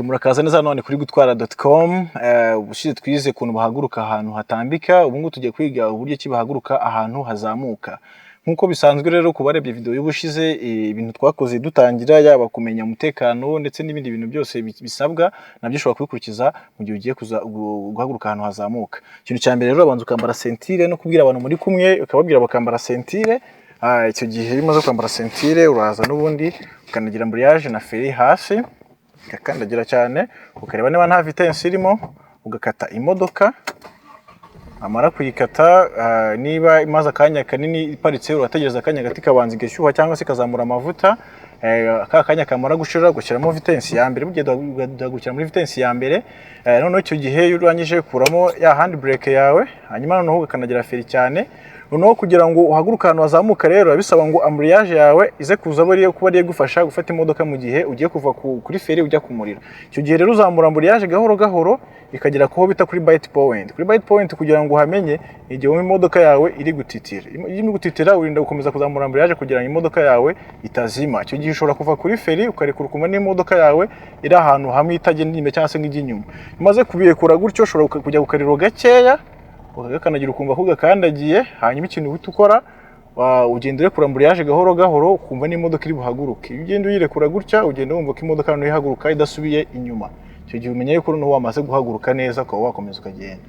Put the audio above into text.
Murakaza neza none kuri gutwara.com. Ubushize twize kuntu bahaguruka ahantu hatambika, ubu ngubu tugiye kwiga uburyo ki bahaguruka ahantu hazamuka. Nkuko bisanzwe rero ku barebye video y'ubushize, ibintu twakoze dutangira yaba kumenya umutekano ndetse n'ibindi bintu byose bisabwa nabyo ushobora kubikurikiza mu gihe ugiye guhaguruka ahantu hazamuka. Ikintu cya mbere rero abanza ukambara sentire no kubwira abantu muri kumwe, ukababwira bakambara sentire. Icyo gihe iyo umaze kwambara sentire uraza n'ubundi ukanagira embrayage na feri hasi, ugakandagira cyane ukareba niba nta vitesse irimo, ugakata imodoka. Amara kuyikata, niba imaze akanya kanini iparitse urategereza akanya gati kabanza igashyuha cyangwa se kazamura amavuta. Aka kanya kamara gushira gushyiramo vitesse ya mbere, bugiye dagukira muri vitesse ya mbere. Noneho icyo gihe iyo urangije kuramo ya handbrake yawe, hanyuma noneho ugakanagira feri cyane. Noneho kugira ngo uhaguruka ahantu hazamuka rero bisaba ngo embrayage yawe ize kuza kuba ari gufasha gufata imodoka mu gihe ugiye kuva kuri feri ujya ku muriro. Icyo gihe rero uzamura embrayage gahoro gahoro ikagera kuho bita kuri bite point. Kuri bite point kugira ngo uhamenye igihe imodoka yawe iri gutitira. Iri gutitira urinda gukomeza kuzamura embrayage kugira ngo imodoka yawe itazima. Icyo gihe ushobora kuva kuri feri ukarekura ukumva n'imodoka yawe iri ahantu hamwe itagenda inyuma cyangwa se nk'ijya inyuma. Umaze kubirekura gutyo ushobora kujya gukariro gakeya ukagakanagira ukumva ko gakandagiye, hanyuma ikintu uhita ukora ugenda urekura embrayage gahoro gahoro ukumva n'imodoka iri buhaguruke. Iyo ugenda uyirekura gutya ugenda wumva ko imodoka nayo ihaguruka idasubiye inyuma. Icyo gihe umenye yuko noneho wamaze guhaguruka neza ukaba wakomeza ukagenda.